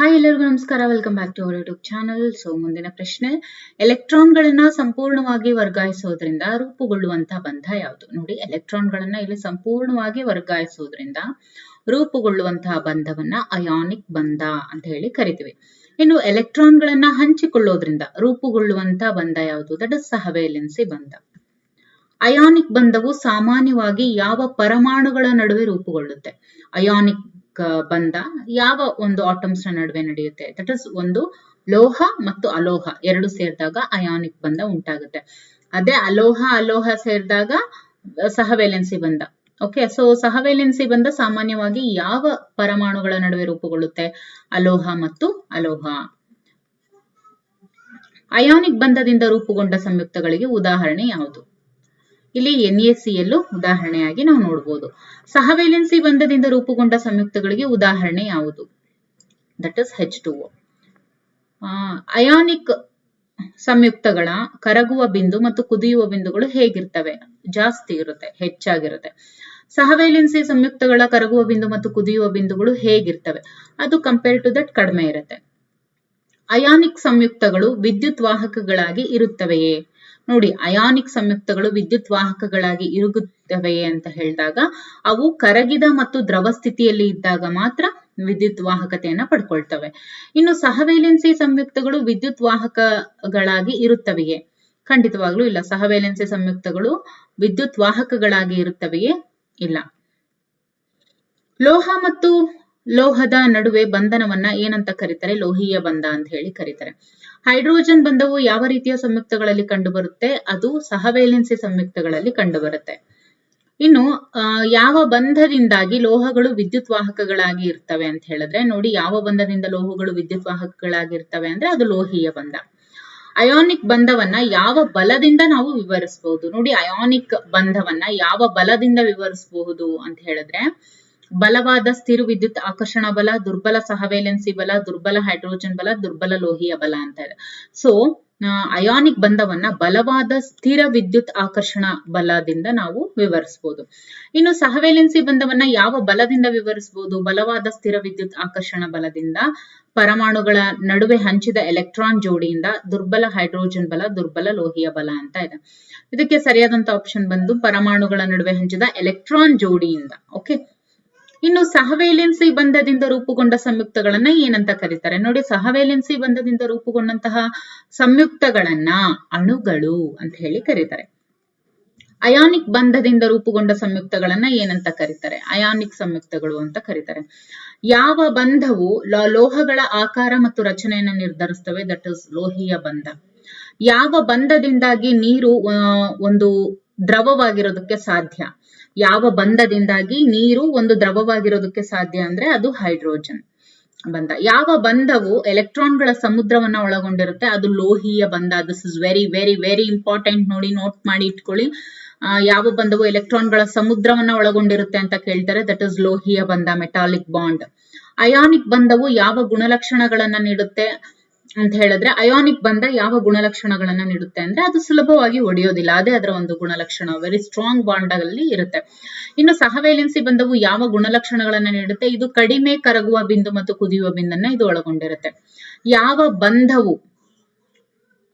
Hi ಎಲ್ಲರಿಗೂ ನಮಸ್ಕಾರ, welcome back to our YouTube channel. So ಮುಂದಿನ ಪ್ರಶ್ನೆ, ಎಲೆಕ್ಟ್ರಾನ್ಗಳನ್ನ ಸಂಪೂರ್ಣವಾಗಿ ವರ್ಗಾಯಿಸೋದ್ರಿಂದ ರೂಪುಗೊಳ್ಳುವಂತಹ ಬಂಧ ಯಾವುದು? ನೋಡಿ, ಎಲೆಕ್ಟ್ರಾನ್ಗಳನ್ನ ಇಲ್ಲಿ ಸಂಪೂರ್ಣವಾಗಿ ವರ್ಗಾಯಿಸೋದ್ರಿಂದ ರೂಪುಗೊಳ್ಳುವಂತಹ ಬಂಧವನ್ನ ಅಯಾನಿಕ್ ಬಂಧ ಅಂತ ಹೇಳಿ ಕರಿತೀವಿ. ಇನ್ನು ಎಲೆಕ್ಟ್ರಾನ್ಗಳನ್ನ ಹಂಚಿಕೊಳ್ಳೋದ್ರಿಂದ ರೂಪುಗೊಳ್ಳುವಂತಹ ಬಂಧ ಯಾವುದು? ದಟ್ ಇಸ್ ಸಹವೇಲೆನ್ಸಿ ಬಂಧ. ಅಯಾನಿಕ್ ಬಂಧವು ಸಾಮಾನ್ಯವಾಗಿ ಯಾವ ಪರಮಾಣುಗಳ ನಡುವೆ ರೂಪುಗೊಳ್ಳುತ್ತೆ? ಅಯಾನಿಕ್ ಬಂಧ ಯಾವ ಒಂದು ಆಟಮ್ಸ್ ನಡುವೆ ನಡೆಯುತ್ತೆ? ದಟ್ ಇಸ್ ಒಂದು ಲೋಹ ಮತ್ತು ಅಲೋಹ ಎರಡು ಸೇರಿದಾಗ ಅಯಾನಿಕ್ ಬಂಧ ಉಂಟಾಗುತ್ತೆ. ಅದೇ ಅಲೋಹ ಸೇರಿದಾಗ ಸಹವೇಲೆನ್ಸಿ ಬಂಧ. ಓಕೆ, ಸೊ ಸಹವೇಲೆನ್ಸಿ ಬಂಧ ಸಾಮಾನ್ಯವಾಗಿ ಯಾವ ಪರಮಾಣುಗಳ ನಡುವೆ ರೂಪುಗೊಳ್ಳುತ್ತೆ? ಅಲೋಹ ಮತ್ತು ಅಲೋಹ. ಅಯಾನಿಕ್ ಬಂಧದಿಂದ ರೂಪುಗೊಂಡ ಸಂಯುಕ್ತಗಳಿಗೆ ಉದಾಹರಣೆ ಯಾವುದು? ಇಲ್ಲಿ NaCl ಉದಾಹರಣೆಯಾಗಿ ನಾವು ನೋಡಬಹುದು. ಸಹವೇಲೆನ್ಸಿ ಬಂಧದಿಂದ ರೂಪುಗೊಂಡ ಸಂಯುಕ್ತಗಳಿಗೆ ಉದಾಹರಣೆ ಯಾವುದು? That is H2O. ಅಯಾನಿಕ್ ಸಂಯುಕ್ತಗಳ ಕರಗುವ ಬಿಂದು ಮತ್ತು ಕುದಿಯುವ ಬಿಂದುಗಳು ಹೇಗಿರ್ತವೆ? ಜಾಸ್ತಿ ಇರುತ್ತೆ, ಹೆಚ್ಚಾಗಿರುತ್ತೆ. ಸಹವೇಲೆನ್ಸಿ ಸಂಯುಕ್ತಗಳ ಕರಗುವ ಬಿಂದು ಮತ್ತು ಕುದಿಯುವ ಬಿಂದುಗಳು ಹೇಗಿರ್ತವೆ? ಅದು ಕಂಪೇರ್ ಟು ದಟ್ ಕಡಿಮೆ ಇರುತ್ತೆ. ಅಯಾನಿಕ್ ಸಂಯುಕ್ತಗಳು ವಿದ್ಯುತ್ ವಾಹಕಗಳಾಗಿ ಇರುತ್ತವೆಯೇ? ನೋಡಿ, ಅಯಾನಿಕ್ ಸಂಯುಕ್ತಗಳು ವಿದ್ಯುತ್ ವಾಹಕಗಳಾಗಿ ಇರುತ್ತವೆಯೇ ಅಂತ ಹೇಳಿದಾಗ ಅವು ಕರಗಿದ ಮತ್ತು ದ್ರವ ಸ್ಥಿತಿಯಲ್ಲಿ ಇದ್ದಾಗ ಮಾತ್ರ ವಿದ್ಯುತ್ ವಾಹಕತೆಯನ್ನ ಪಡ್ಕೊಳ್ತವೆ. ಇನ್ನು ಸಹವೇಲೆನ್ಸಿ ಸಂಯುಕ್ತಗಳು ವಿದ್ಯುತ್ ವಾಹಕಗಳಾಗಿ ಇರುತ್ತವೆಯೇ? ಖಂಡಿತವಾಗ್ಲೂ ಇಲ್ಲ. ಸಹವೇಲೆನ್ಸಿ ಸಂಯುಕ್ತಗಳು ವಿದ್ಯುತ್ ವಾಹಕಗಳಾಗಿ ಇರುತ್ತವೆಯೇ? ಇಲ್ಲ. ಲೋಹ ಮತ್ತು ಲೋಹದ ನಡುವೆ ಬಂಧನವನ್ನ ಏನಂತ ಕರೀತಾರೆ? ಲೋಹೀಯ ಬಂಧ ಅಂತ ಹೇಳಿ ಕರೀತಾರೆ. ಹೈಡ್ರೋಜನ್ ಬಂಧವು ಯಾವ ರೀತಿಯ ಸಂಯುಕ್ತಗಳಲ್ಲಿ ಕಂಡುಬರುತ್ತೆ? ಅದು ಸಹವೇಲೆನ್ಸಿ ಸಂಯುಕ್ತಗಳಲ್ಲಿ ಕಂಡುಬರುತ್ತೆ. ಇನ್ನು ಯಾವ ಬಂಧದಿಂದಾಗಿ ಲೋಹಗಳು ವಿದ್ಯುತ್ ವಾಹಕಗಳಾಗಿ ಇರ್ತವೆ ಅಂತ ಹೇಳಿದ್ರೆ, ನೋಡಿ, ಯಾವ ಬಂಧದಿಂದ ಲೋಹಗಳು ವಿದ್ಯುತ್ ವಾಹಕಗಳಾಗಿ ಇರ್ತವೆ ಅಂದ್ರೆ ಅದು ಲೋಹೀಯ ಬಂಧ. ಅಯಾನಿಕ್ ಬಂಧವನ್ನ ಯಾವ ಬಲದಿಂದ ನಾವು ವಿವರಿಸಬಹುದು? ನೋಡಿ, ಅಯಾನಿಕ್ ಬಂಧವನ್ನ ಯಾವ ಬಲದಿಂದ ವಿವರಿಸಬಹುದು ಅಂತ ಹೇಳಿದ್ರೆ, ಬಲವಾದ ಸ್ಥಿರ ವಿದ್ಯುತ್ ಆಕರ್ಷಣ ಬಲ, ದುರ್ಬಲ ಸಹವೇಲೆನ್ಸಿ ಬಲ, ದುರ್ಬಲ ಹೈಡ್ರೋಜನ್ ಬಲ, ದುರ್ಬಲ ಲೋಹೀಯ ಬಲ ಅಂತ ಇದೆ. ಸೊ ಅಯಾನಿಕ್ ಬಂಧವನ್ನ ಬಲವಾದ ಸ್ಥಿರ ವಿದ್ಯುತ್ ಆಕರ್ಷಣ ಬಲದಿಂದ ನಾವು ವಿವರಿಸಬಹುದು. ಇನ್ನು ಸಹವೇಲೆನ್ಸಿ ಬಂಧವನ್ನ ಯಾವ ಬಲದಿಂದ ವಿವರಿಸಬಹುದು? ಬಲವಾದ ಸ್ಥಿರ ವಿದ್ಯುತ್ ಆಕರ್ಷಣ ಬಲದಿಂದ, ಪರಮಾಣುಗಳ ನಡುವೆ ಹಂಚಿದ ಎಲೆಕ್ಟ್ರಾನ್ ಜೋಡಿಯಿಂದ, ದುರ್ಬಲ ಹೈಡ್ರೋಜನ್ ಬಲ, ದುರ್ಬಲ ಲೋಹೀಯ ಬಲ ಅಂತ ಇದೆ. ಇದಕ್ಕೆ ಸರಿಯಾದಂತ ಆಪ್ಷನ್ ಬಂದು ಪರಮಾಣುಗಳ ನಡುವೆ ಹಂಚಿದ ಎಲೆಕ್ಟ್ರಾನ್ ಜೋಡಿಯಿಂದ. ಓಕೆ, ಇನ್ನು ಸಹವೇಲೆನ್ಸಿ ಬಂಧದಿಂದ ರೂಪುಗೊಂಡ ಸಂಯುಕ್ತಗಳನ್ನ ಏನಂತ ಕರೀತಾರೆ? ನೋಡಿ, ಸಹವೇಲೆನ್ಸಿ ಬಂಧದಿಂದ ರೂಪುಗೊಂಡಂತಹ ಸಂಯುಕ್ತಗಳನ್ನ ಅಣುಗಳು ಅಂತ ಹೇಳಿ ಕರೀತಾರೆ. ಅಯಾನಿಕ್ ಬಂಧದಿಂದ ರೂಪುಗೊಂಡ ಸಂಯುಕ್ತಗಳನ್ನ ಏನಂತ ಕರೀತಾರೆ? ಅಯಾನಿಕ್ ಸಂಯುಕ್ತಗಳು ಅಂತ ಕರೀತಾರೆ. ಯಾವ ಬಂಧವು ಲೋಹಗಳ ಆಕಾರ ಮತ್ತು ರಚನೆಯನ್ನು ನಿರ್ಧರಿಸ್ತವೆ? ದಟ್ ಇಸ್ ಲೋಹೀಯ ಬಂಧ. ಯಾವ ಬಂಧದಿಂದಾಗಿ ನೀರು ಒಂದು ದ್ರವವಾಗಿರೋದಕ್ಕೆ ಸಾಧ್ಯ? ಯಾವ ಬಂಧದಿಂದಾಗಿ ನೀರು ಒಂದು ದ್ರವವಾಗಿರೋದಕ್ಕೆ ಸಾಧ್ಯ ಅಂದ್ರೆ ಅದು ಹೈಡ್ರೋಜನ್ ಬಂಧ. ಯಾವ ಬಂಧವು ಎಲೆಕ್ಟ್ರಾನ್ಗಳ ಸಮುದ್ರವನ್ನ ಒಳಗೊಂಡಿರುತ್ತೆ? ಅದು ಲೋಹೀಯ ಬಂಧ. This is very very very important. ನೋಡಿ, ನೋಟ್ ಮಾಡಿ ಇಟ್ಕೊಳ್ಳಿ. ಯಾವ ಬಂಧವು ಎಲೆಕ್ಟ್ರಾನ್ಗಳ ಸಮುದ್ರವನ್ನ ಒಳಗೊಂಡಿರುತ್ತೆ ಅಂತ ಕೇಳ್ತಾರೆ? ದಟ್ ಇಸ್ ಲೋಹೀಯ ಬಂಧ, ಮೆಟಾಲಿಕ್ ಬಾಂಡ್. ಅಯಾನಿಕ್ ಬಂಧವು ಯಾವ ಗುಣಲಕ್ಷಣಗಳನ್ನ ನೀಡುತ್ತೆ ಅಂತ ಹೇಳಿದ್ರೆ, ಅಯಾನಿಕ್ ಬಂಧ ಯಾವ ಗುಣಲಕ್ಷಣಗಳನ್ನ ನೀಡುತ್ತೆ ಅಂದ್ರೆ ಅದು ಸುಲಭವಾಗಿ ಒಡೆಯೋದಿಲ್ಲ, ಅದೇ ಅದರ ಒಂದು ಗುಣಲಕ್ಷಣ. ವೆರಿ ಸ್ಟ್ರಾಂಗ್ ಬಾಂಡ್ ಅಲ್ಲಿ ಇರುತ್ತೆ. ಇನ್ನು ಸಹವೇಲೆನ್ಸಿ ಬಂಧವು ಯಾವ ಗುಣಲಕ್ಷಣಗಳನ್ನ ನೀಡುತ್ತೆ? ಇದು ಕಡಿಮೆ ಕರಗುವ ಬಿಂದು ಮತ್ತು ಕುದಿಯುವ ಬಿಂದನ್ನ ಇದು ಒಳಗೊಂಡಿರುತ್ತೆ. ಯಾವ ಬಂಧವು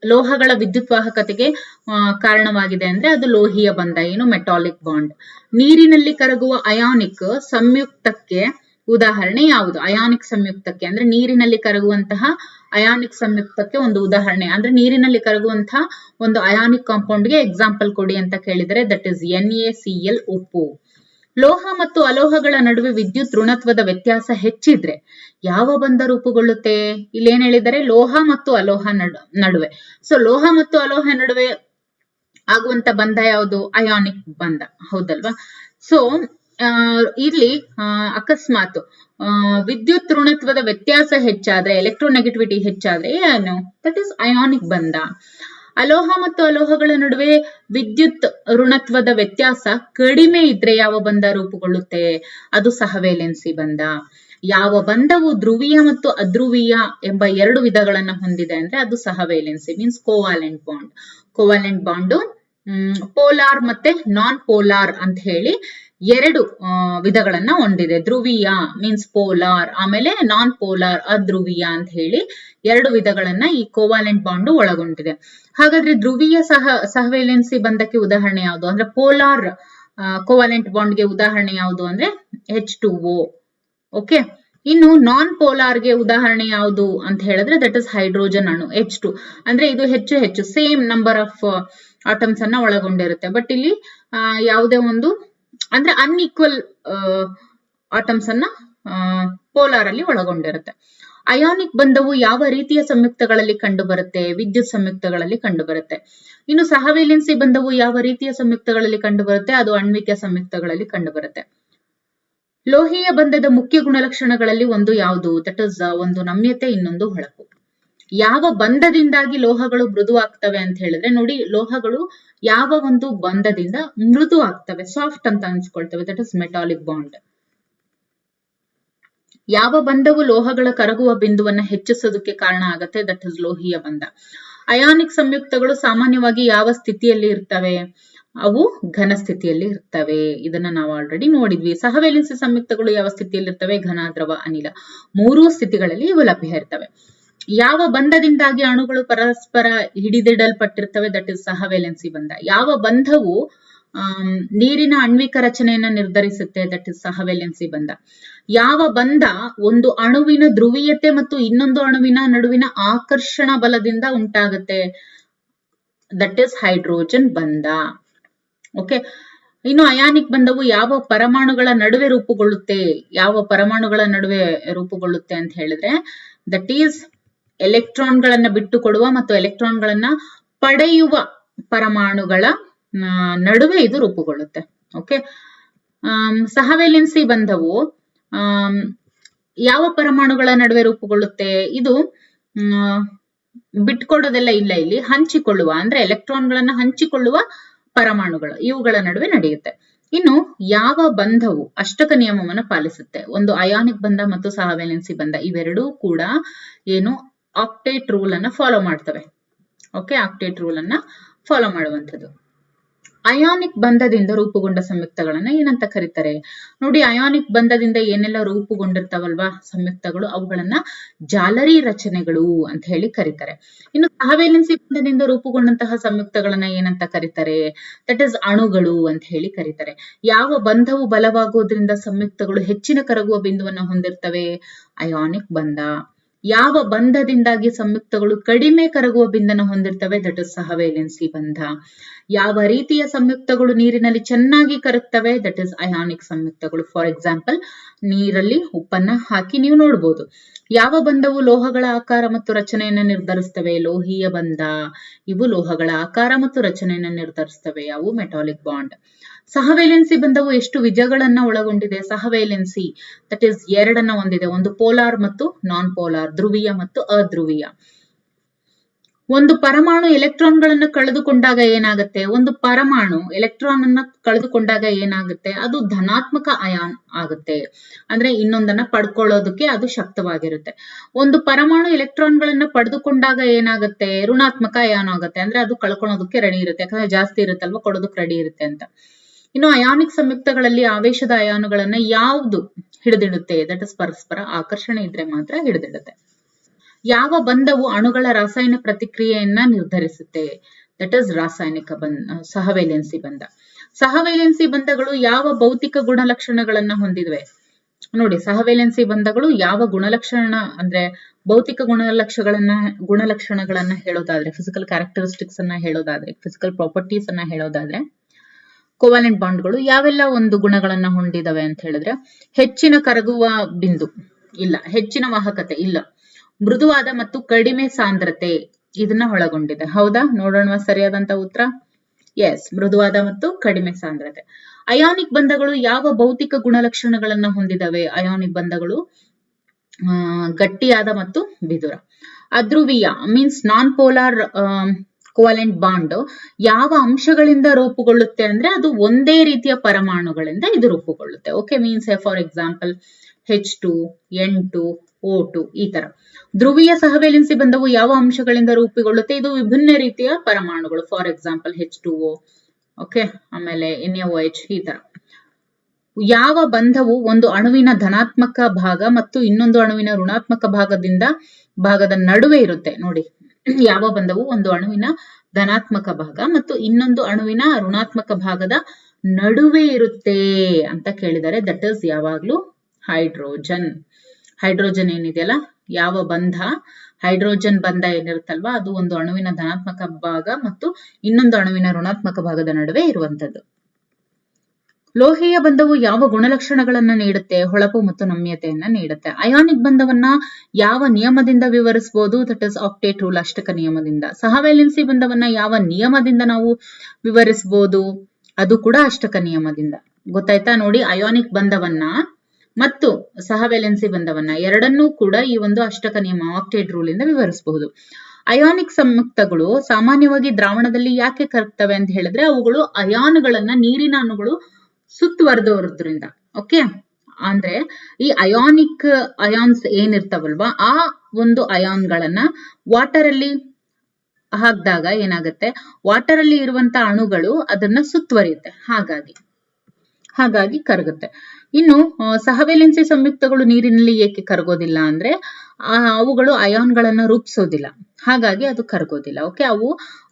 ಲೋಹಗಳ ವಿದ್ಯುತ್ ವಾಹಕತೆಗೆ ಕಾರಣವಾಗಿದೆ ಅಂದ್ರೆ ಅದು ಲೋಹೀಯ ಬಂಧ, ಏನು ಮೆಟಾಲಿಕ್ ಬಾಂಡ್. ನೀರಿನಲ್ಲಿ ಕರಗುವ ಅಯಾನಿಕ್ ಸಂಯುಕ್ತಕ್ಕೆ ಉದಾಹರಣೆ ಯಾವುದು? ಅಯಾನಿಕ್ ಸಂಯುಕ್ತಕ್ಕೆ ಅಂದ್ರೆ ನೀರಿನಲ್ಲಿ ಕರಗುವಂತಹ ಅಯಾನಿಕ್ ಸಂಯುಕ್ತಕ್ಕೆ ಒಂದು ಉದಾಹರಣೆ ಅಂದ್ರೆ ನೀರಿನಲ್ಲಿ ಕರಗುವಂತಹ ಒಂದು ಅಯಾನಿಕ್ ಕಾಂಪೌಂಡ್ಗೆ ಎಕ್ಸಾಂಪಲ್ ಕೊಡಿ ಅಂತ ಕೇಳಿದರೆ ದಟ್ ಇಸ್ NaCl, ಉಪ್ಪು. ಲೋಹ ಮತ್ತು ಅಲೋಹಗಳ ನಡುವೆ ವಿದ್ಯುತ್ ಋಣತ್ವದ ವ್ಯತ್ಯಾಸ ಹೆಚ್ಚಿದ್ರೆ ಯಾವ ಬಂಧ ರೂಪುಗೊಳ್ಳುತ್ತೆ? ಇಲ್ಲಿ ಏನ್ ಹೇಳಿದರೆ? ಲೋಹ ಮತ್ತು ಅಲೋಹ ನಡುವೆ. ಸೊ ಲೋಹ ಮತ್ತು ಅಲೋಹ ನಡುವೆ ಆಗುವಂತ ಬಂಧ ಯಾವುದು? ಅಯಾನಿಕ್ ಬಂಧ, ಹೌದಲ್ವಾ? ಸೊ ಇಲ್ಲಿ ಅಕಸ್ಮಾತ್ ವಿದ್ಯುತ್ ಋಣತ್ವದ ವ್ಯತ್ಯಾಸ ಹೆಚ್ಚಾದ್ರೆ, ಎಲೆಕ್ಟ್ರೋನೆಗೆಟಿವಿಟಿ ಹೆಚ್ಚಾದ್ರೆ ಏನು? ದಟ್ ಇಸ್ ಅಯಾನಿಕ್ ಬಂಧ. ಅಲೋಹ ಮತ್ತು ಅಲೋಹಗಳ ನಡುವೆ ವಿದ್ಯುತ್ ಋಣತ್ವದ ವ್ಯತ್ಯಾಸ ಕಡಿಮೆ ಇದ್ರೆ ಯಾವ ಬಂಧ ರೂಪುಗೊಳ್ಳುತ್ತೆ? ಅದು ಸಹವೇಲೆನ್ಸಿ ಬಂಧ. ಯಾವ ಬಂಧವು ಧ್ರುವೀಯ ಮತ್ತು ಅಧ್ರುವೀಯ ಎಂಬ ಎರಡು ವಿಧಗಳನ್ನ ಹೊಂದಿದೆ ಅಂದ್ರೆ ಅದು ಸಹವೇಲೆನ್ಸಿ, ಮೀನ್ಸ್ ಕೋವಾಲೆಂಟ್ ಬಾಂಡ್. ಕೋವಾಲೆಂಟ್ ಬಾಂಡ್ ಪೋಲಾರ್ ಮತ್ತೆ ನಾನ್ ಪೋಲಾರ್ ಅಂತ ಹೇಳಿ ಎರಡು ವಿಧಗಳನ್ನ ಹೊಂದಿದೆ. ಧ್ರುವೀಯ ಮೀನ್ಸ್ ಪೋಲಾರ್, ಆಮೇಲೆ ನಾನ್ ಪೋಲಾರ್ ಅಧ್ರುವೀಯ ಅಂತ ಹೇಳಿ ಎರಡು ವಿಧಗಳನ್ನ ಈ ಕೋವಾಲೆಂಟ್ ಬಾಂಡ್ ಒಳಗೊಂಡಿದೆ. ಹಾಗಾದ್ರೆ ಧ್ರುವೀಯ ಸಹವೇಲೆನ್ಸಿ ಬಂಧಕ್ಕೆ ಉದಾಹರಣೆ ಯಾವುದು ಅಂದ್ರೆ ಪೋಲಾರ್ ಕೋವಾಲೆಂಟ್ ಬಾಂಡ್ಗೆ ಉದಾಹರಣೆ ಯಾವುದು ಅಂದ್ರೆ H2O. ಓಕೆ, ಇನ್ನು ನಾನ್ ಪೋಲಾರ್ಗೆ ಉದಾಹರಣೆ ಯಾವುದು ಅಂತ ಹೇಳಿದ್ರೆ ದಟ್ ಇಸ್ ಹೈಡ್ರೋಜನ್ ಅಣು H2. ಅಂದ್ರೆ ಇದು ಹೆಚ್ಚು ಸೇಮ್ ನಂಬರ್ ಆಫ್ ಆಟಮ್ಸ್ ಅನ್ನ ಒಳಗೊಂಡಿರುತ್ತೆ. ಬಟ್ ಇಲ್ಲಿ ಯಾವುದೇ ಒಂದು ಅಂದ್ರೆ ಅನ್ಈಕ್ವಲ್ ಆಟಮ್ಸ್ ಅನ್ನ ಪೋಲಾರ್ ಅಲ್ಲಿ ಒಳಗೊಂಡಿರುತ್ತೆ. ಅಯಾನಿಕ್ ಬಂಧವು ಯಾವ ರೀತಿಯ ಸಂಯುಕ್ತಗಳಲ್ಲಿ ಕಂಡು ಬರುತ್ತೆ? ವಿದ್ಯುತ್ ಸಂಯುಕ್ತಗಳಲ್ಲಿ ಕಂಡು ಬರುತ್ತೆ. ಇನ್ನು ಸಹವೇಲೆನ್ಸಿ ಬಂಧವು ಯಾವ ರೀತಿಯ ಸಂಯುಕ್ತಗಳಲ್ಲಿ ಕಂಡು ಬರುತ್ತೆ? ಅದು ಆಣ್ವಿಕ ಸಂಯುಕ್ತಗಳಲ್ಲಿ ಕಂಡು ಬರುತ್ತೆ. ಲೋಹೀಯ ಬಂಧದ ಮುಖ್ಯ ಗುಣಲಕ್ಷಣಗಳಲ್ಲಿ ಒಂದು ಯಾವುದು? ದಟ್ ಇಸ್ ಒಂದು ನಮ್ಯತೆ, ಇನ್ನೊಂದು ಹೊಳಪು. ಯಾವ ಬಂಧದಿಂದಾಗಿ ಲೋಹಗಳು ಮೃದು ಆಗ್ತವೆ ಅಂತ ಹೇಳಿದ್ರೆ ನೋಡಿ, ಲೋಹಗಳು ಯಾವ ಒಂದು ಬಂಧದಿಂದ ಮೃದು ಆಗ್ತವೆ, ಸಾಫ್ಟ್ ಅಂತ ಅನ್ಸ್ಕೊಳ್ತವೆ, ದಟ್ ಇಸ್ ಮೆಟಾಲಿಕ್ ಬಾಂಡ್. ಯಾವ ಬಂಧವು ಲೋಹಗಳ ಕರಗುವ ಬಿಂದುವನ್ನ ಹೆಚ್ಚಿಸೋದಕ್ಕೆ ಕಾರಣ ಆಗತ್ತೆ? ದಟ್ ಇಸ್ ಲೋಹೀಯ ಬಂಧ. ಅಯಾನಿಕ್ ಸಂಯುಕ್ತಗಳು ಸಾಮಾನ್ಯವಾಗಿ ಯಾವ ಸ್ಥಿತಿಯಲ್ಲಿ ಇರ್ತವೆ? ಅವು ಘನ ಸ್ಥಿತಿಯಲ್ಲಿ ಇರ್ತವೆ. ಇದನ್ನ ನಾವು ಆಲ್ರೆಡಿ ನೋಡಿದ್ವಿ. ಸಹವೇಲೆನ್ಸಿ ಸಂಯುಕ್ತಗಳು ಯಾವ ಸ್ಥಿತಿಯಲ್ಲಿ ಇರ್ತವೆ? ಘನ, ದ್ರವ, ಅನಿಲ, ಮೂರೂ ಸ್ಥಿತಿಗಳಲ್ಲಿ ಇವು ಲಭ್ಯ ಇರ್ತವೆ. ಯಾವ ಬಂಧದಿಂದಾಗಿ ಅಣುಗಳು ಪರಸ್ಪರ ಹಿಡಿದಿಡಲ್ಪಟ್ಟಿರ್ತವೆ? ದಟ್ ಇಸ್ ಸಹವೇಲೆನ್ಸಿ ಬಂಧ. ಯಾವ ಬಂಧವು ನೀರಿನ ಆಣ್ವಿಕ ರಚನೆಯನ್ನ ನಿರ್ಧರಿಸುತ್ತೆ? ದಟ್ ಇಸ್ ಸಹವೇಲೆನ್ಸಿ ಬಂಧ. ಯಾವ ಬಂಧ ಒಂದು ಅಣುವಿನ ಧ್ರುವೀಯತೆ ಮತ್ತು ಇನ್ನೊಂದು ಅಣುವಿನ ನಡುವಿನ ಆಕರ್ಷಣ ಬಲದಿಂದ ಉಂಟಾಗುತ್ತೆ? ದಟ್ ಇಸ್ ಹೈಡ್ರೋಜನ್ ಬಂಧ. ಓಕೆ, ಇನ್ನು ಅಯಾನಿಕ್ ಬಂಧವು ಯಾವ ಪರಮಾಣುಗಳ ನಡುವೆ ರೂಪುಗೊಳ್ಳುತ್ತೆ? ಯಾವ ಪರಮಾಣುಗಳ ನಡುವೆ ರೂಪುಗೊಳ್ಳುತ್ತೆ ಅಂತ ಹೇಳಿದ್ರೆ ದಟ್ ಈಸ್ ಎಲೆಕ್ಟ್ರಾನ್ಗಳನ್ನ ಬಿಟ್ಟುಕೊಡುವ ಮತ್ತು ಎಲೆಕ್ಟ್ರಾನ್ಗಳನ್ನ ಪಡೆಯುವ ಪರಮಾಣುಗಳ ನಡುವೆ ಇದು ರೂಪುಗೊಳ್ಳುತ್ತೆ. ಓಕೆ, ಸಹವೇಲೆನ್ಸಿ ಬಂಧವು ಯಾವ ಪರಮಾಣುಗಳ ನಡುವೆ ರೂಪುಗೊಳ್ಳುತ್ತೆ? ಇದು ಬಿಟ್ಕೊಡೋದೆಲ್ಲ ಇಲ್ಲ, ಇಲ್ಲಿ ಹಂಚಿಕೊಳ್ಳುವ ಅಂದ್ರೆ ಎಲೆಕ್ಟ್ರಾನ್ಗಳನ್ನ ಹಂಚಿಕೊಳ್ಳುವ ಪರಮಾಣುಗಳು ಇವುಗಳ ನಡುವೆ ನಡೆಯುತ್ತೆ. ಇನ್ನು ಯಾವ ಬಂಧವು ಅಷ್ಟಕ ನಿಯಮವನ್ನು ಪಾಲಿಸುತ್ತೆ? ಒಂದು ಅಯಾನಿಕ್ ಬಂಧ ಮತ್ತು ಸಹವೇಲೆನ್ಸಿ ಬಂಧ ಇವೆರಡೂ ಕೂಡ ಏನು ಆಕ್ಟೇಟ್ ರೂಲ್ ಅನ್ನ ಫಾಲೋ ಮಾಡ್ತವೆ. ಓಕೆ, ಆಕ್ಟೇಟ್ ರೂಲ್ ಅನ್ನ ಫಾಲೋ ಮಾಡುವಂಥದ್ದು. ಅಯಾನಿಕ್ ಬಂಧದಿಂದ ರೂಪುಗೊಂಡ ಸಂಯುಕ್ತಗಳನ್ನ ಏನಂತ ಕರೀತಾರೆ? ನೋಡಿ, ಅಯಾನಿಕ್ ಬಂಧದಿಂದ ಏನೆಲ್ಲ ರೂಪುಗೊಂಡಿರ್ತಾವಲ್ವಾ ಸಂಯುಕ್ತಗಳು, ಅವುಗಳನ್ನ ಜಾಲರಿ ರಚನೆಗಳು ಅಂತ ಹೇಳಿ ಕರೀತಾರೆ. ಇನ್ನು ಸಹವೇಲೆನ್ಸಿ ಬಂಧದಿಂದ ರೂಪುಗೊಂಡಂತಹ ಸಂಯುಕ್ತಗಳನ್ನ ಏನಂತ ಕರೀತಾರೆ? ದಟ್ ಇಸ್ ಅಣುಗಳು ಅಂತ ಹೇಳಿ ಕರೀತಾರೆ. ಯಾವ ಬಂಧವು ಬಲವಾಗುವುದರಿಂದ ಸಂಯುಕ್ತಗಳು ಹೆಚ್ಚಿನ ಕರಗುವ ಬಿಂದುವನ್ನ ಹೊಂದಿರ್ತವೆ? ಅಯಾನಿಕ್ ಬಂಧ. ಯಾವ ಬಂಧದಿಂದಾಗಿ ಸಂಯುಕ್ತಗಳು ಕಡಿಮೆ ಕರಗುವ ಬಿಂದುವನ್ನು ಹೊಂದಿರ್ತವೆ? ದಟ್ ಇಸ್ ಸಹವೇಲೆನ್ಸಿ ಬಂಧ. ಯಾವ ರೀತಿಯ ಸಂಯುಕ್ತಗಳು ನೀರಿನಲ್ಲಿ ಚೆನ್ನಾಗಿ ಕರಗ್ತವೆ? ದಟ್ ಇಸ್ ಅಯಾನಿಕ್ ಸಂಯುಕ್ತಗಳು. ಫಾರ್ ಎಕ್ಸಾಂಪಲ್, ನೀರಲ್ಲಿ ಉಪ್ಪನ್ನ ಹಾಕಿ ನೀವು ನೋಡ್ಬೋದು. ಯಾವ ಬಂಧವು ಲೋಹಗಳ ಆಕಾರ ಮತ್ತು ರಚನೆಯನ್ನ ನಿರ್ಧರಿಸ್ತವೆ? ಲೋಹೀಯ ಬಂಧ. ಇವು ಲೋಹಗಳ ಆಕಾರ ಮತ್ತು ರಚನೆಯನ್ನ ನಿರ್ಧರಿಸ್ತವೆ. ಅವು ಮೆಟಾಲಿಕ್ ಬಾಂಡ್. ಸಹವೇಲೆನ್ಸಿ ಬಂಧವು ಎಷ್ಟು ವಿಧಗಳನ್ನ ಒಳಗೊಂಡಿದೆ? ಸಹವೇಲೆನ್ಸಿ ದಟ್ ಈಸ್ ಎರಡನ್ನ ಹೊಂದಿದೆ. ಒಂದು ಪೋಲಾರ್ ಮತ್ತು ನಾನ್ ಪೋಲಾರ್, ಧ್ರುವೀಯ ಮತ್ತು ಅಧ್ರುವೀಯ. ಒಂದು ಪರಮಾಣು ಎಲೆಕ್ಟ್ರಾನ್ಗಳನ್ನ ಕಳೆದುಕೊಂಡಾಗ ಏನಾಗುತ್ತೆ? ಒಂದು ಪರಮಾಣು ಎಲೆಕ್ಟ್ರಾನ್ ಅನ್ನ ಕಳೆದುಕೊಂಡಾಗ ಏನಾಗುತ್ತೆ? ಅದು ಧನಾತ್ಮಕ ಅಯಾನ್ ಆಗುತ್ತೆ. ಅಂದ್ರೆ ಇನ್ನೊಂದನ್ನ ಪಡ್ಕೊಳ್ಳೋದಕ್ಕೆ ಅದು ಶಕ್ತವಾಗಿರುತ್ತೆ. ಒಂದು ಪರಮಾಣು ಎಲೆಕ್ಟ್ರಾನ್ಗಳನ್ನ ಪಡೆದುಕೊಂಡಾಗ ಏನಾಗುತ್ತೆ? ಋಣಾತ್ಮಕ ಅಯಾನ್ ಆಗುತ್ತೆ. ಅಂದ್ರೆ ಅದು ಕಳ್ಕೊಳ್ಳೋದಕ್ಕೆ ರೆಡಿ ಇರುತ್ತೆ, ಯಾಕಂದ್ರೆ ಜಾಸ್ತಿ ಇರುತ್ತಲ್ವಾ, ಕೊಡೋದಕ್ಕೆ ರೆಡಿ ಇರುತ್ತೆ ಅಂತ. ಇನ್ನು ಅಯಾನಿಕ್ ಸಂಯುಕ್ತಗಳಲ್ಲಿ ಆವೇಶದ ಅಯಾನುಗಳನ್ನ ಯಾವುದು ಹಿಡಿದಿಡುತ್ತೆ? ದಟ್ ಇಸ್ ಪರಸ್ಪರ ಆಕರ್ಷಣೆ ಇದ್ರೆ ಮಾತ್ರ ಹಿಡಿದಿಡುತ್ತೆ. ಯಾವ ಬಂಧವು ಅಣುಗಳ ರಾಸಾಯನಿಕ ಪ್ರತಿಕ್ರಿಯೆಯನ್ನ ನಿರ್ಧರಿಸುತ್ತೆ? ದಟ್ ಇಸ್ ರಾಸಾಯನಿಕ ಸಹವೇಲೆನ್ಸಿ ಬಂಧ. ಸಹವೇಲೆನ್ಸಿ ಬಂಧಗಳು ಯಾವ ಭೌತಿಕ ಗುಣಲಕ್ಷಣಗಳನ್ನ ಹೊಂದಿವೆ? ನೋಡಿ, ಸಹವೇಲೆನ್ಸಿ ಬಂಧಗಳು ಯಾವ ಗುಣಲಕ್ಷಣ ಅಂದ್ರೆ ಭೌತಿಕ ಗುಣಲಕ್ಷಣಗಳನ್ನ ಹೇಳೋದಾದ್ರೆ, ಫಿಸಿಕಲ್ ಕ್ಯಾರೆಕ್ಟರಿಸ್ಟಿಕ್ಸ್ ಅನ್ನ ಹೇಳೋದಾದ್ರೆ, ಫಿಸಿಕಲ್ ಪ್ರಾಪರ್ಟೀಸ್ ಅನ್ನ ಹೇಳೋದಾದ್ರೆ, ಕೋವಾಲೆಂಟ್ ಬಾಂಡ್ಗಳು ಯಾವೆಲ್ಲ ಒಂದು ಗುಣಗಳನ್ನ ಹೊಂದಿದವೆ ಅಂತ ಹೇಳಿದ್ರೆ, ಹೆಚ್ಚಿನ ಕರಗುವ ಬಿಂದು ಇಲ್ಲ, ಹೆಚ್ಚಿನ ವಾಹಕತೆ ಇಲ್ಲ, ಮೃದುವಾದ ಮತ್ತು ಕಡಿಮೆ ಸಾಂದ್ರತೆ ಇದನ್ನ ಒಳಗೊಂಡಿದೆ. ಹೌದಾ? ನೋಡೋಣ ಸರಿಯಾದಂತ ಉತ್ತರ. ಎಸ್, ಮೃದುವಾದ ಮತ್ತು ಕಡಿಮೆ ಸಾಂದ್ರತೆ. ಅಯಾನಿಕ್ ಬಂಧಗಳು ಯಾವ ಭೌತಿಕ ಗುಣಲಕ್ಷಣಗಳನ್ನ ಹೊಂದಿದವೆ? ಅಯಾನಿಕ್ ಬಂಧಗಳು ಗಟ್ಟಿಯಾದ ಮತ್ತು ಬಿದುರ. ಅಧ್ರುವೀಯ means non polar covalent bond ಯಾವ ಅಂಶಗಳಿಂದ ರೂಪುಗೊಳ್ಳುತ್ತೆ ಅಂದ್ರೆ ಅದು ಒಂದೇ ರೀತಿಯ ಪರಮಾಣುಗಳಿಂದ ಇದು ರೂಪುಗೊಳ್ಳುತ್ತೆ. Okay, means for example H2, N2, O2 ಈ ತರ. ಧ್ರುವೀಯ ಸಹವೇಲೆನ್ಸಿ ಬಂಧವು ಯಾವ ಅಂಶಗಳಿಂದ ರೂಪುಗೊಳ್ಳುತ್ತೆ? ಇದು ವಿಭಿನ್ನ ರೀತಿಯ ಪರಮಾಣುಗಳು. ಫಾರ್ ಎಕ್ಸಾಂಪಲ್ H2O, ಓಕೆ, ಆಮೇಲೆ NaOH ಈ ತರ. ಯಾವ ಬಂಧವು ಒಂದು ಅಣುವಿನ ಧನಾತ್ಮಕ ಭಾಗ ಮತ್ತು ಇನ್ನೊಂದು ಅಣುವಿನ ಋಣಾತ್ಮಕ ಭಾಗದ ನಡುವೆ ಇರುತ್ತೆ ನೋಡಿ. ಯಾವ ಬಂಧವು ಒಂದು ಅಣುವಿನ ಧನಾತ್ಮಕ ಭಾಗ ಮತ್ತು ಇನ್ನೊಂದು ಅಣುವಿನ ಋಣಾತ್ಮಕ ಭಾಗದ ನಡುವೆ ಇರುತ್ತೆ ಅಂತ ಕೇಳಿದರೆ ದಟ್ ಇಸ್ ಯಾವಾಗ್ಲೂ ಹೈಡ್ರೋಜನ್. ಹೈಡ್ರೋಜನ್ ಏನಿದೆಯಲ್ಲ, ಯಾವ ಬಂಧ, ಹೈಡ್ರೋಜನ್ ಬಂಧ ಏನಿರುತ್ತಲ್ವಾ ಅದು ಒಂದು ಅಣುವಿನ ಧನಾತ್ಮಕ ಭಾಗ ಮತ್ತು ಇನ್ನೊಂದು ಅಣುವಿನ ಋಣಾತ್ಮಕ ಭಾಗದ ನಡುವೆ ಇರುವಂತದ್ದು. ಲೋಹೀಯ ಬಂಧವು ಯಾವ ಗುಣಲಕ್ಷಣಗಳನ್ನ ನೀಡುತ್ತೆ? ಹೊಳಪು ಮತ್ತು ನಮ್ಯತೆಯನ್ನ ನೀಡುತ್ತೆ. ಅಯಾನಿಕ್ ಬಂಧವನ್ನ ಯಾವ ನಿಯಮದಿಂದ ವಿವರಿಸಬಹುದು? ದಟ್ ಇಸ್ ಆಕ್ಟೇಟ್ ರೂಲ್, ಅಷ್ಟಕ ನಿಯಮದಿಂದ. ಸಹವೇಲೆನ್ಸಿ ಬಂಧವನ್ನ ಯಾವ ನಿಯಮದಿಂದ ನಾವು ವಿವರಿಸಬಹುದು? ಅದು ಕೂಡ ಅಷ್ಟಕ ನಿಯಮದಿಂದ. ಗೊತ್ತಾಯ್ತಾ ನೋಡಿ, ಅಯಾನಿಕ್ ಬಂಧವನ್ನ ಮತ್ತು ಸಹವೇಲೆನ್ಸಿ ಬಂಧವನ್ನ ಎರಡನ್ನೂ ಕೂಡ ಈ ಒಂದು ಅಷ್ಟಕ ನಿಯಮ ಆಕ್ಟೇಟ್ ರೂಲ್ ಇಂದ ವಿವರಿಸಬಹುದು. ಅಯಾನಿಕ್ ಸಂಯುಕ್ತಗಳು ಸಾಮಾನ್ಯವಾಗಿ ದ್ರಾವಣದಲ್ಲಿ ಯಾಕೆ ಕರಗ್ತವೆ ಅಂತ ಹೇಳಿದ್ರೆ ಅವುಗಳು ಅಯಾನುಗಳನ್ನ, ನೀರಿನ ಅಣುಗಳು ಸುತ್ತುವರೆದೋದ್ರಿಂದ. ಓಕೆ, ಅಂದ್ರೆ ಈ ಅಯಾನ್ಸ್ ಏನಿರ್ತಾವಲ್ವಾ ಆ ಒಂದು ಅಯಾನ್ಗಳನ್ನ ವಾಟರ್ ಅಲ್ಲಿ ಹಾಕಿದಾಗ ಏನಾಗುತ್ತೆ, ವಾಟರ್ ಅಲ್ಲಿ ಇರುವಂತ ಅಣುಗಳು ಅದನ್ನ ಸುತ್ತುವರಿಯುತ್ತೆ, ಹಾಗಾಗಿ ಕರಗುತ್ತೆ. ಇನ್ನು ಸಹವೇಲೆನ್ಸಿ ಸಂಯುಕ್ತಗಳು ನೀರಿನಲ್ಲಿ ಏಕೆ ಕರಗೋದಿಲ್ಲ ಅಂದ್ರೆ ಅವುಗಳು ಅಯಾನ್ಗಳನ್ನ ರೂಪಿಸೋದಿಲ್ಲ, ಹಾಗಾಗಿ ಅದು ಕರಗೋದಿಲ್ಲ. ಓಕೆ, ಅವು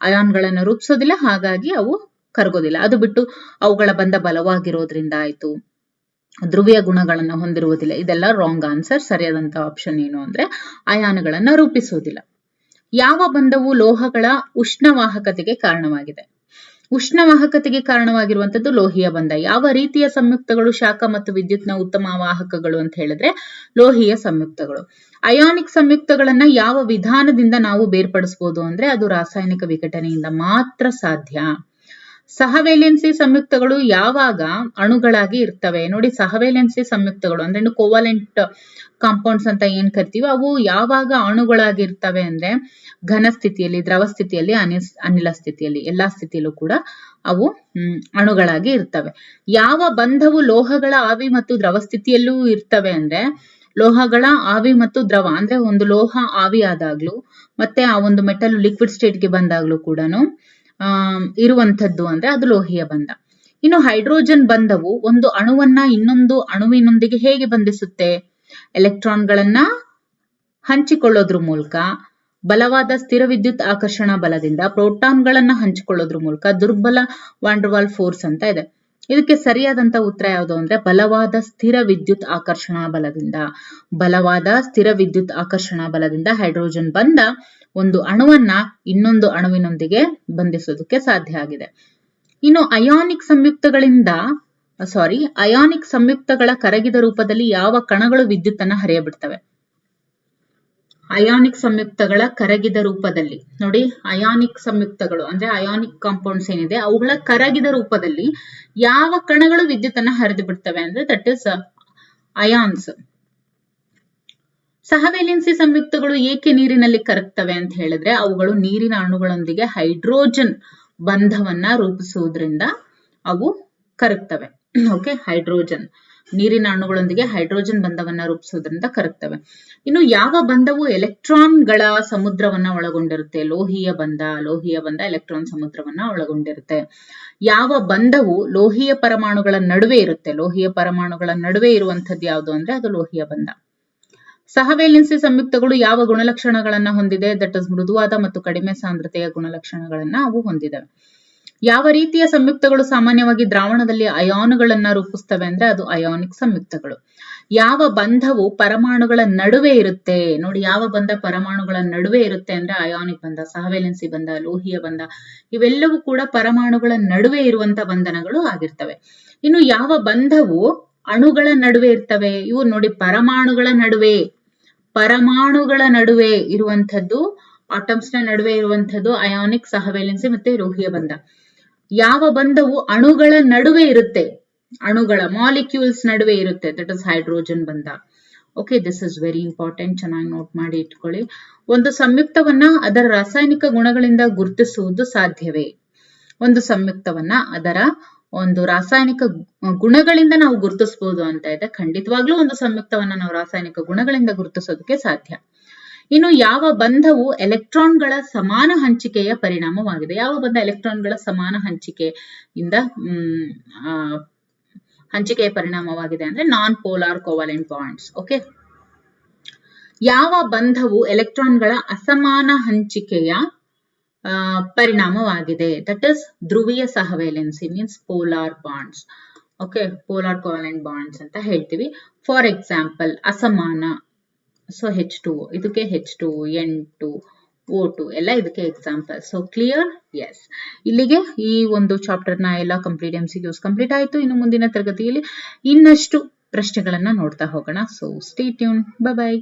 ಅಯಾನ್ಗಳನ್ನ ರೂಪಿಸೋದಿಲ್ಲ, ಹಾಗಾಗಿ ಅವು ಕರಗೋದಿಲ್ಲ. ಅದು ಬಿಟ್ಟು ಅವುಗಳ ಬಂಧ ಬಲವಾಗಿರೋದ್ರಿಂದ ಆಯ್ತು, ಧ್ರುವೀಯ ಗುಣಗಳನ್ನ ಹೊಂದಿರುವುದಿಲ್ಲ, ಇದೆಲ್ಲ ರಾಂಗ್ ಆನ್ಸರ್. ಸರಿಯಾದಂತ ಆಪ್ಷನ್ ಏನು ಅಂದ್ರೆ ಅಯಾನುಗಳನ್ನ ರೂಪಿಸೋದಿಲ್ಲ. ಯಾವ ಬಂಧವು ಲೋಹಗಳ ಉಷ್ಣವಾಹಕತೆಗೆ ಕಾರಣವಾಗಿದೆ? ಉಷ್ಣವಾಹಕತೆಗೆ ಕಾರಣವಾಗಿರುವಂತದ್ದು ಲೋಹೀಯ ಬಂಧ. ಯಾವ ರೀತಿಯ ಸಂಯುಕ್ತಗಳು ಶಾಖ ಮತ್ತು ವಿದ್ಯುತ್ನ ಉತ್ತಮ ವಾಹಕಗಳು ಅಂತ ಹೇಳಿದ್ರೆ ಲೋಹೀಯ ಸಂಯುಕ್ತಗಳು. ಅಯಾನಿಕ್ ಸಂಯುಕ್ತಗಳನ್ನ ಯಾವ ವಿಧಾನದಿಂದ ನಾವು ಬೇರ್ಪಡಿಸಬಹುದು ಅಂದ್ರೆ ಅದು ರಾಸಾಯನಿಕ ವಿಘಟನೆಯಿಂದ ಮಾತ್ರ ಸಾಧ್ಯ. ಸಹವೇಲೆನ್ಸಿ ಸಂಯುಕ್ತಗಳು ಯಾವಾಗ ಅಣುಗಳಾಗಿ ಇರ್ತವೆ? ನೋಡಿ, ಸಹವೇಲೆನ್ಸಿ ಸಂಯುಕ್ತಗಳು ಅಂದ್ರೆ ಕೋವಾಲೆಂಟ್ ಕಾಂಪೌಂಡ್ಸ್ ಅಂತ ಏನ್ ಕರಿತೀವಿ ಅವು ಯಾವಾಗ ಅಣುಗಳಾಗಿ ಇರ್ತವೆ ಅಂದ್ರೆ ಘನ ಸ್ಥಿತಿಯಲ್ಲಿ, ದ್ರವ ಸ್ಥಿತಿಯಲ್ಲಿ, ಅನಿಲ ಸ್ಥಿತಿಯಲ್ಲಿ, ಎಲ್ಲಾ ಸ್ಥಿತಿಯಲ್ಲೂ ಕೂಡ ಅವು ಅಣುಗಳಾಗಿ ಇರ್ತವೆ. ಯಾವ ಬಂಧವು ಲೋಹಗಳ ಆವಿ ಮತ್ತು ದ್ರವ ಸ್ಥಿತಿಯಲ್ಲೂ ಇರ್ತವೆ ಅಂದ್ರೆ ಲೋಹಗಳ ಆವಿ ಮತ್ತು ದ್ರವ ಅಂದ್ರೆ ಒಂದು ಲೋಹ ಆವಿ ಆದಾಗ್ಲೂ ಮತ್ತೆ ಆ ಒಂದು ಮೆಟಲ್ ಲಿಕ್ವಿಡ್ ಸ್ಟೇಟ್ಗೆ ಬಂದಾಗ್ಲೂ ಕೂಡ ಇರುವಂತದ್ದು ಅಂದ್ರೆ ಅದು ಲೋಹೀಯ ಬಂಧ. ಇನ್ನು ಹೈಡ್ರೋಜನ್ ಬಂಧವು ಒಂದು ಅಣುವನ್ನ ಇನ್ನೊಂದು ಅಣುವಿನೊಂದಿಗೆ ಹೇಗೆ ಬಂಧಿಸುತ್ತೆ? ಎಲೆಕ್ಟ್ರಾನ್ಗಳನ್ನ ಹಂಚಿಕೊಳ್ಳೋದ್ರ ಮೂಲಕ, ಬಲವಾದ ಸ್ಥಿರ ವಿದ್ಯುತ್ ಆಕರ್ಷಣಾ ಬಲದಿಂದ, ಪ್ರೋಟಾನ್ಗಳನ್ನ ಹಂಚಿಕೊಳ್ಳೋದ್ರ ಮೂಲಕ, ದುರ್ಬಲ ವಾಂಡರ್ವಾಲ್ ಫೋರ್ಸ್ ಅಂತ ಇದೆ. ಇದಕ್ಕೆ ಸರಿಯಾದಂತ ಉತ್ತರ ಯಾವುದು ಅಂದ್ರೆ ಬಲವಾದ ಸ್ಥಿರ ವಿದ್ಯುತ್ ಆಕರ್ಷಣಾ ಬಲದಿಂದ. ಬಲವಾದ ಸ್ಥಿರ ವಿದ್ಯುತ್ ಆಕರ್ಷಣಾ ಬಲದಿಂದ ಹೈಡ್ರೋಜನ್ ಬಂಧ ಒಂದು ಅಣುವನ್ನ ಇನ್ನೊಂದು ಅಣುವಿನೊಂದಿಗೆ ಬಂಧಿಸೋದಕ್ಕೆ ಸಾಧ್ಯ ಆಗಿದೆ. ಇನ್ನು ಅಯಾನಿಕ್ ಸಂಯುಕ್ತಗಳ ಕರಗಿದ ರೂಪದಲ್ಲಿ ಯಾವ ಕಣಗಳು ವಿದ್ಯುತ್ತನ್ನ ಹರಿಯಬಿಡ್ತವೆ? ಅಯಾನಿಕ್ ಸಂಯುಕ್ತಗಳ ಕರಗಿದ ರೂಪದಲ್ಲಿ ನೋಡಿ, ಅಯಾನಿಕ್ ಸಂಯುಕ್ತಗಳು ಅಂದ್ರೆ ಅಯಾನಿಕ್ ಕಾಂಪೌಂಡ್ಸ್ ಏನಿದೆ ಅವುಗಳ ಕರಗಿದ ರೂಪದಲ್ಲಿ ಯಾವ ಕಣಗಳು ವಿದ್ಯುತ್ತನ್ನ ಹರಿದು ಬಿಡ್ತವೆ ಅಂದ್ರೆ ದಟ್ ಇಸ್ ಅಯಾನ್ಸ್. ಸಹವೇಲೆನ್ಸಿ ಸಂಯುಕ್ತಗಳು ಏಕೆ ನೀರಿನಲ್ಲಿ ಕರಗ್ತವೆ ಅಂತ ಹೇಳಿದ್ರೆ ಅವುಗಳು ನೀರಿನ ಅಣುಗಳೊಂದಿಗೆ ಹೈಡ್ರೋಜನ್ ಬಂಧವನ್ನ ರೂಪಿಸುವುದರಿಂದ ಅವು ಕರಗ್ತವೆ. ಓಕೆ, ನೀರಿನ ಅಣುಗಳೊಂದಿಗೆ ಹೈಡ್ರೋಜನ್ ಬಂಧವನ್ನ ರೂಪಿಸುವುದರಿಂದ ಕರಗ್ತವೆ. ಇನ್ನು ಯಾವ ಬಂಧವು ಎಲೆಕ್ಟ್ರಾನ್ಗಳ ಸಮುದ್ರವನ್ನ ಒಳಗೊಂಡಿರುತ್ತೆ? ಲೋಹೀಯ ಬಂಧ ಎಲೆಕ್ಟ್ರಾನ್ ಸಮುದ್ರವನ್ನ ಒಳಗೊಂಡಿರುತ್ತೆ. ಯಾವ ಬಂಧವು ಲೋಹೀಯ ಪರಮಾಣುಗಳ ನಡುವೆ ಇರುತ್ತೆ? ಲೋಹೀಯ ಪರಮಾಣುಗಳ ನಡುವೆ ಇರುವಂತದ್ದು ಯಾವುದು ಅಂದ್ರೆ ಅದು ಲೋಹೀಯ ಬಂಧ. ಸಹವೇಲೆನ್ಸಿ ಸಂಯುಕ್ತಗಳು ಯಾವ ಗುಣಲಕ್ಷಣಗಳನ್ನ ಹೊಂದಿದೆ? ದಟ್ ಇಸ್ ಮೃದುವಾದ ಮತ್ತು ಕಡಿಮೆ ಸಾಂದ್ರತೆಯ ಗುಣಲಕ್ಷಣಗಳನ್ನ ಅವು ಹೊಂದಿದವೆ. ಯಾವ ರೀತಿಯ ಸಂಯುಕ್ತಗಳು ಸಾಮಾನ್ಯವಾಗಿ ದ್ರಾವಣದಲ್ಲಿ ಅಯಾನುಗಳನ್ನ ರೂಪಿಸ್ತವೆ ಅಂದ್ರೆ ಅದು ಅಯಾನಿಕ್ ಸಂಯುಕ್ತಗಳು. ಯಾವ ಬಂಧವು ಪರಮಾಣುಗಳ ನಡುವೆ ಇರುತ್ತೆ? ನೋಡಿ, ಯಾವ ಬಂಧ ಪರಮಾಣುಗಳ ನಡುವೆ ಇರುತ್ತೆ ಅಂದ್ರೆ ಅಯಾನಿಕ್ ಬಂಧ, ಸಹವೇಲೆನ್ಸಿ ಬಂಧ, ಲೋಹೀಯ ಬಂಧ ಇವೆಲ್ಲವೂ ಕೂಡ ಪರಮಾಣುಗಳ ನಡುವೆ ಇರುವಂತ ಬಂಧನಗಳು ಆಗಿರ್ತವೆ. ಇನ್ನು ಯಾವ ಬಂಧವು ಅಣುಗಳ ನಡುವೆ ಇರ್ತವೆ? ಇವು ನೋಡಿ, ಪರಮಾಣುಗಳ ನಡುವೆ ಇರುವಂತದ್ದು, ಆಟಮ್ಸ್ ನ ನಡುವೆ ಇರುವಂತದ್ದು ಅಯಾನಿಕ್, ಸಹವೇಲೆನ್ಸಿ ಮತ್ತೆ ಲೋಹೀಯ ಬಂಧ. ಯಾವ ಬಂಧವು ಅಣುಗಳ ನಡುವೆ ಇರುತ್ತೆ? ಅಣುಗಳ ಮಾಲಿಕ್ಯೂಲ್ಸ್ ನಡುವೆ ಇರುತ್ತೆ, ದಟ್ ಇಸ್ ಹೈಡ್ರೋಜನ್ ಬಂಧ. Okay, this is very important, ಚೆನ್ನಾಗಿ ನೋಟ್ ಮಾಡಿ ಇಟ್ಕೊಳ್ಳಿ. ಒಂದು ಸಂಯುಕ್ತವನ್ನ ಅದರ ರಾಸಾಯನಿಕ ಗುಣಗಳಿಂದ ಗುರುತಿಸುವುದು ಸಾಧ್ಯವೇ? ಒಂದು ಸಂಯುಕ್ತವನ್ನ ಅದರ ಒಂದು ರಾಸಾಯನಿಕ ಗುಣಗಳಿಂದ ನಾವು ಗುರುತಿಸಬಹುದು ಅಂತ ಇದೆ. ಖಂಡಿತವಾಗ್ಲೂ ಒಂದು ಸಂಯುಕ್ತವನ್ನ ನಾವು ರಾಸಾಯನಿಕ ಗುಣಗಳಿಂದ ಗುರುತಿಸೋದಕ್ಕೆ ಸಾಧ್ಯ. ಇನ್ನು ಯಾವ ಬಂಧವು ಎಲೆಕ್ಟ್ರಾನ್ಗಳ ಸಮಾನ ಹಂಚಿಕೆಯ ಪರಿಣಾಮವಾಗಿದೆ? ಯಾವ ಬಂಧ ಎಲೆಕ್ಟ್ರಾನ್ಗಳ ಸಮಾನ ಹಂಚಿಕೆಯಿಂದ ಹಂಚಿಕೆಯ ಪರಿಣಾಮವಾಗಿದೆ ಅಂದ್ರೆ non polar covalent bonds. Okay, ಯಾವ ಬಂಧವು ಎಲೆಕ್ಟ್ರಾನ್ಗಳ ಅಸಮಾನ ಹಂಚಿಕೆಯ ಪರಿಣಾಮವಾಗಿದೆ? ದಟ್ ಇಸ್ ಧ್ರುವೀಯ ಸಹವೇಲೆನ್ಸಿ means polar bonds. Okay, polar covalent bonds ಅಂತ ಹೇಳ್ತೀವಿ. ಫಾರ್ ಎಕ್ಸಾಂಪಲ್ ಅಸಮಾನ, ಸೊ H2 ಇದಕ್ಕೆ H2 N2 O2 ಎಲ್ಲ ಇದಕ್ಕೆ ಎಕ್ಸಾಂಪಲ್. So clear? ಎಸ್. ಇಲ್ಲಿಗೆ ಈ ಒಂದು ಚಾಪ್ಟರ್ ನ ಎಲ್ಲ ಕಂಪ್ಲೀಟ್ MCQs ಕಂಪ್ಲೀಟ್ ಆಯ್ತು. ಇನ್ನು ಮುಂದಿನ ತರಗತಿಯಲ್ಲಿ ಇನ್ನಷ್ಟು ಪ್ರಶ್ನೆಗಳನ್ನ ನೋಡ್ತಾ ಹೋಗೋಣ. So stay tune. Bye bye.